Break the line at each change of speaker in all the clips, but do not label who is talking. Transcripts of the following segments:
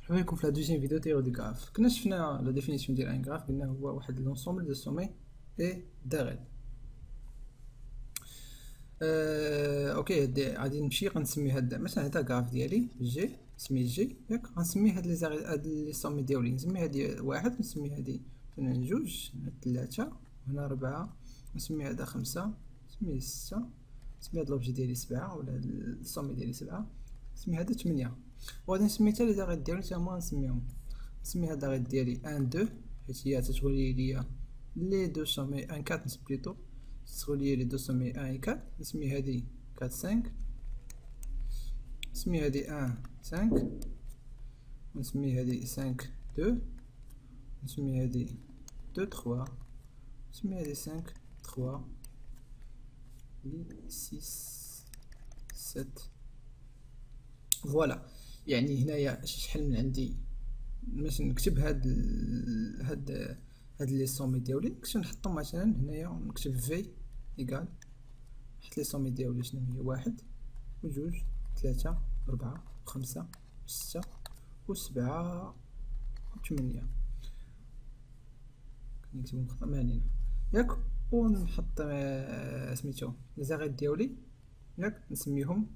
مرحبا بكم في لا دوزيام فيديو تيوري دو غراف. كنا شفنا لا ديفينيسيون ديال ان غراف، قلنا هو واحد لونسومبل دو سومي اي داغيل. اوكي، غادي نمشي غنسمي هاد مثلا هذا غراف ديالي جي، سميه جي ياك. غنسمي هاد لي زاغ هاد لي سومي ديالي، نسمي هادي واحد، نسمي هادي مثلا جوج، ثلاثة، هنا ربعة، نسمي هذا خمسة، نسميه ستة، نسمي هاد لوبجي ديالي سبعة ولا هاد السومي ديالي سبعة، نسمي هذا 8. وغادي نسمي حتى لي زاغيط ديالي حتى هما نسميهم. نسمي هاد لاغيط ديالي 1 2 حيت هي تتولي ليا لي دو سومي 1 4 بليتو، تولي لي دو سومي 1 و 4. نسمي هادي 4 5، نسمي هادي 1 5، ونسمي هادي 5 2، نسمي هادي 2 3، نسمي هادي 5 3 6 7. فوالا، يعني هنايا شحال من عندي باش نكتب هاد لي سومي ديالي. كنت نحطهم مثلا هنايا، نكتب في ايكال، نحط لي سومي ديالي شنو هي واحد وجوج ثلاثة ربعة خمسة ستة وسبعة وثمانية. كنكتبهم خطا معنينا ياك. ونحط سميتو لي زاغيط ديالي ياك، نسميهم،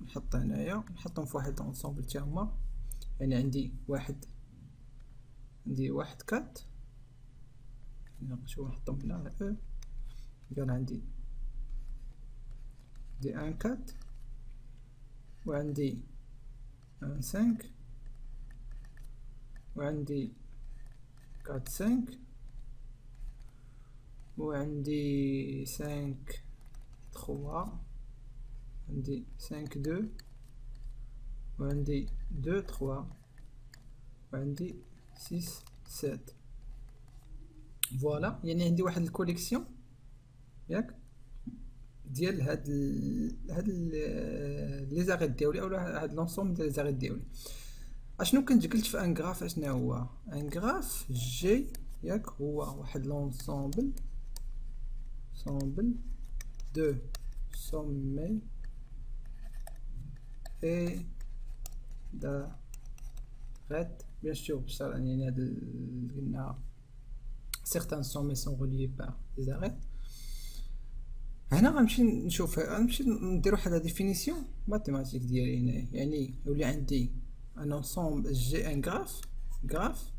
نحط هنايا نحطهم في واحد لونسومبل تا هما. يعني عندي واحد كات، نشوف نحطهم هنا على او. قال عندي دي ان كات، وعندي ان سانك، وعندي كات سانك، وعندي سانك تخوا، عندي سانك دو، وعندي دو تخوا، وعندي سيس سات. فوالا، يعني عندي واحد الكوليكسيون ياك ديال هاد لي زاغيط ديالي، اولا هاد لونسومبل ديال لي زاغيط ديالي. اشنو كنت قلت في ان غراف؟ اشنو هو ان غراف؟ جي ياك هو واحد لونسومبل دو سومي اي داغيط. بيان سور بصح يعني هاد قلنا certains sommets sont reliés par des arêtes. هنا غنمشي نشوف، غنمشي ندير واحد لا ديفينيسيون ماتيماتيك ديالي هنايا. يعني يولي عندي ان انصومبل جي ان غراف، غراف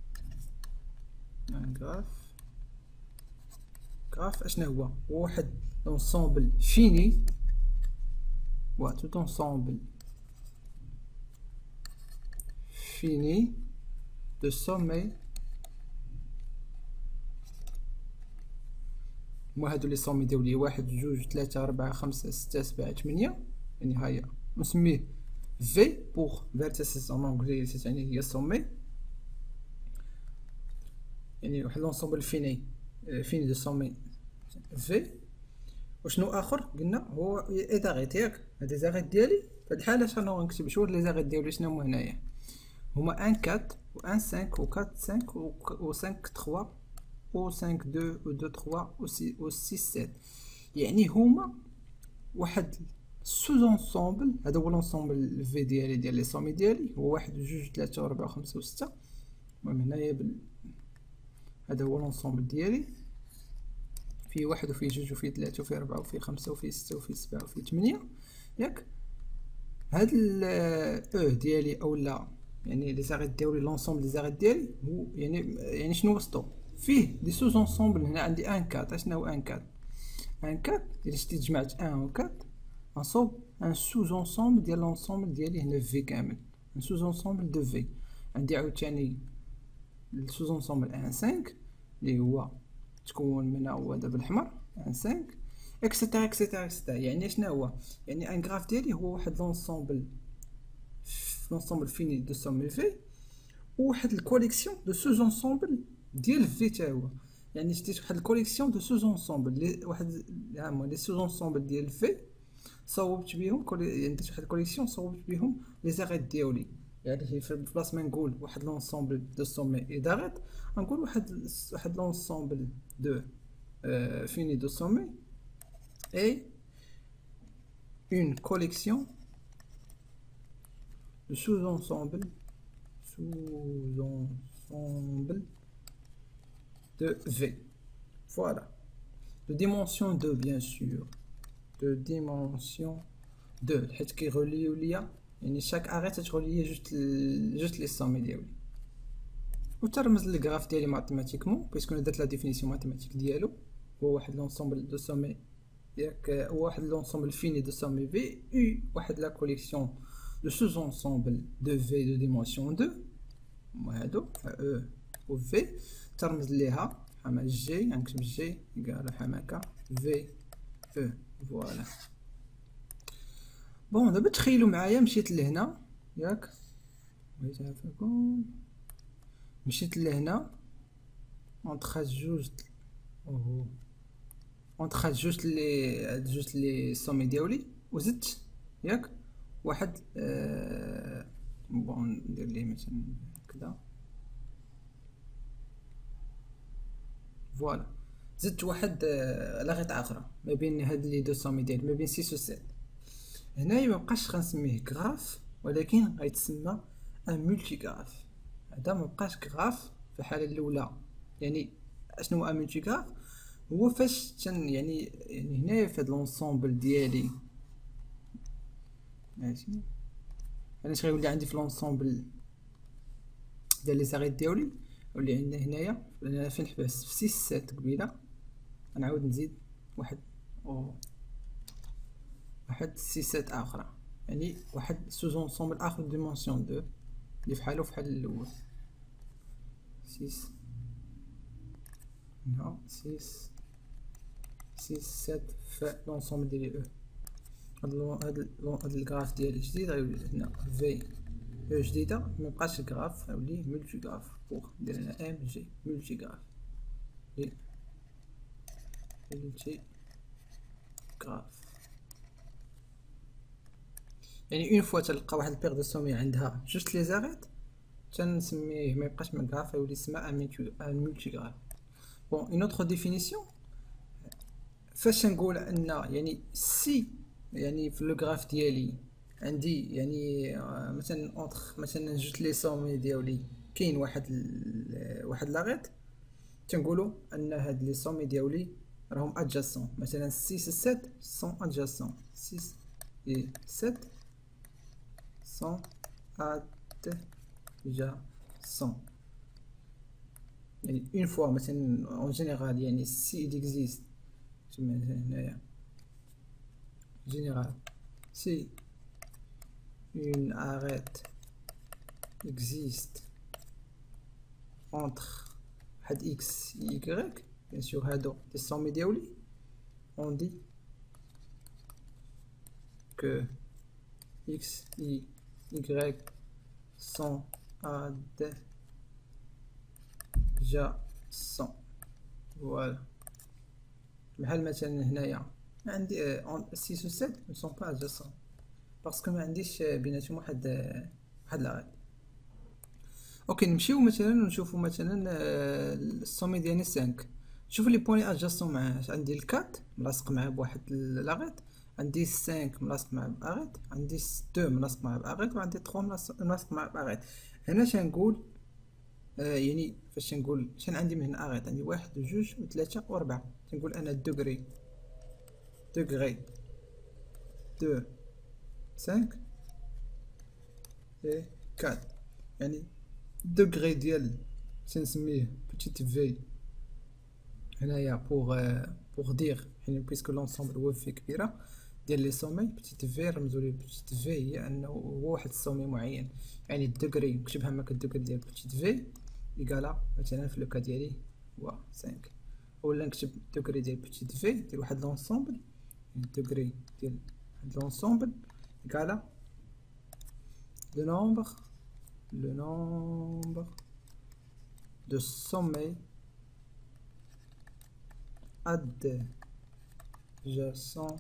اشنا هو واحد انصومبل فيني، و tout ensemble fini de sommets. هادو لي سومي ديالي واحد جوج ثلاثة ربعة خمسة ستة سبعة ثمانية. يعني هاهي نسميه في بوغ فيرتيسز اون انجلي، يعني هي سومي، يعني واحد لونسومبل فيني دو سومي في. وشنو اخر قلنا؟ هو اي داغيط ياك. هاد لي زاغيط ديالي في هاد الحاله شنو غنكتب؟ شوف لي زاغيط ديالي شنو هما هنايا، هما 1 4 و 1 5 و 4 5 و 5 3 و 5 2 و 2 3 و 6 7. يعني هما واحد سوز انصومبل. هذا هو لونسومبل في ديالي ديال لي سومي ديالي، هو واحد جوج ثلاثة وربعة وخمسة وستة. المهم هنايا هذا هو لونسومبل ديالي، فيه واحد وفيه جوج وفيه ثلاثة وفيه ربعة وفيه خمسة وفيه ستة وفيه سبعة وفيه ثمانية ياك. هاد او ديالي اولا يعني لي زاغيط ديالي، لونسومبل لي زاغيط ديالي هو يعني شنو وسطو؟ فيه دي سوز انصومبل. هنا عندي ان كات. اشنا هو ان كات؟ ان كات الا شتي جمعت ان و كات غنصوب ان سوز انصومبل ديال لونسومبل ديالي هنا في كامل، ان سوز انصومبل دو في. عندي عاوتاني السوز انصومبل ان 5 اللي هو تكون من هو هذا بالاحمر ان 5 اكسيتيرا اكسيتيرا اكسيتيرا. يعني شنو هو؟ يعني ان غراف ديالي هو واحد لونسومبل فيني دو سومي في، وواحد الكوليكسيون دو سوز انصومبل ديال في تا هو. يعني شتيت واحد الكوليكسيون دو سوز انصومبل لي واحد لي سوز انصومبل ديال في صوبت بهم يعني درت واحد الكوليكسيون صوبت بهم لي زاغيط ديالي. يعني في بلاص ما نقول واحد لونسومبل دو سومي اي داغيط، نقول واحد لونسومبل دو fini de sommet et une collection de sous-ensembles sous-ensemble de V. Voilà. De dimension 2 bien sûr. De dimension 2 حيت كيغوليو ليا يعني شاك اري تتغولي ليا جوست لي سومي ديالي. وترمز الغراف ديالي ماتيماتيكمون باسكو انا درت لا ديفينيسيون ماتيماتيك ديالو. هو واحد لونسومبل دو سومي ياك، هو واحد لونسومبل فيني دو سومي في و واحد لا كوليكسيون دو سوز انسومبل دو في دو ديمونسيون 2. وهادو او و في ترمز ليها حما جي، غنكتب جي يقال حماكا في او. فوالا. بون دابا تخيلوا معايا مشيت لهنا ياك، بغيت نعرفكم مشيت لهنا اونطخ جوج اونطخ جوج لي سومي ديالي وزدت ياك واحد بون ندير ليه مثلا هكذا. فوالا زدت واحد لاغيط اخرى ما بين هاد لي دو سومي ديال ما بين 6 و 7. هنايا مبقاش غنسميه غراف ولكن غيتسمى ان مولتي غراف. هذا مبقاش غراف في الحاله الاولى. يعني اشنو هو ان مولتي غراف؟ هو فاش يعني هنايا في هاد لونسومبل ديالي ماشي علاش غيولي عندي في لونسومبل ديال لي زاريت ديالي واللي عندنا هنايا. انا فين حبست في 6 7 قبيله غنعاود نزيد واحد واحد 6 7 اخرى، يعني واحد سوز انسومبل اخر ديمونسيون 2 اللي فحالو فحال الاول 6 هنا 6 7 في لونسومبل ديال او. هاد الغراف ديالي جديد غيولي هنا في او جديده ميبقاش غراف غيولي مولتي غراف. بوغ ندير هنا ام جي مولتي غراف مولتي غراف. يعني اون فوا تلقى واحد البيغ دو سومي عندها جوست لي زاريت تنسميه ما يبقاش من غراف يولي يسمى ان مولتي غراف. بون اون اوتر ديفينيسيون فاش نقول ان يعني سي يعني في لو غراف ديالي عندي يعني مثلا اونطخ مثلا جوج لي سومي ديالي كاين واحد لاغيط تنقولوا ان هاد لي سومي ديالي راهم ادجاسون. مثلا 6 7 سون ادجاسون 6 و 7 سون ادجاسون. يعني اون فوا مثلا اون جينيرال يعني سي ديكزيست هنايا général si une arête existe entre had x et y bien sûr هادو des sommets ديالي on dit que x et y sont adjacents. voilà بحال مثلا هنايا عندي 6 و 7 ne sont pas adjacents باسكو ما عنديش بيناتهم واحد لاغيط. اوكي نمشيو مثلا نشوفوا مثلا السومي ديالي 5. شوفوا لي بويني ادجاسون معاه. عندي الكات ملاصق معاه بواحد لاغيط، عندي 5 ملاصق معاه باغيط، عندي 2 ملاصق معاه باغيط، وعندي 3 ملاصق معاه باغيط. هنا شنقول يعني فاش نقول شنو عندي من هنا اغيط عندي 1 و 2 و 3 و 4 تنقول انا دوغري 2 5 et 4 يعني دوغري ديال تنسميه بتيت في هنايا بوغ دير يعني بيسكو لونسومبل هو في كبيره ديال لي سومي بتيت في رمزوا لي بتيت في هي انه هو واحد السومي معين. يعني الدوغري نكتبها هكا الدوغري ديال بتيت في ايكالا مثلا في لوكا ديالي هو 5 ولا نكتب الدوغري ديال بتيت في ديال واحد لونسومبل degré de l'ensemble égale à le nombre de sommets adjacents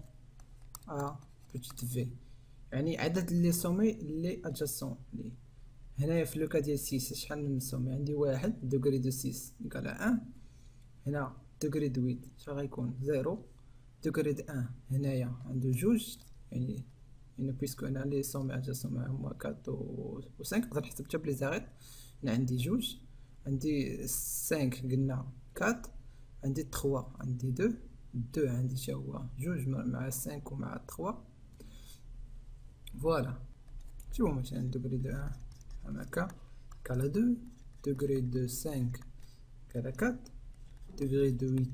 à petite v. يعني عدد لي سومي اللي adjacent لي. هنايا في لوكا ديال 6 شحال من سومي عندي 1 دوغري دو 6 égale à 1. هنا دوغري دو 8 شحال غيكون 0. دوغري د 1 هنايا عنده 2 يعني يعني بويسكو انا لي سومي ادجاسون هما 4 و 5 نقدر نحسب حتى بلي زاريت. انا عندي جوج، عندي 5 قلنا 4، عندي 3، عندي 2 عندي حتى هو جوج مع 5 ومع 3. فوالا شوفوا مثلا دوغري دو 1 هكا كالا 2، دوغري دو 5 كالا 4، دوغري دو 8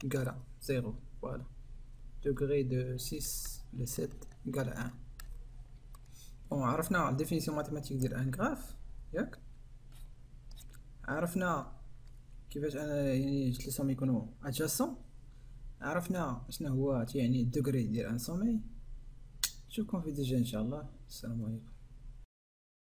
كالا 0. فوالا دوغري دو 6 ل 7 كالا 1. بون عرفنا ديفينيسيون ماتيماتيك ديال ان غراف ياك، عرفنا كيفاش انا يعني جوج لي سومي يكونوا ادجاسون، عرفنا شنو هو يعني الدوغري ديال ان سومي. نشوفكم في فيديو جاي ان شاء الله. السلام عليكم.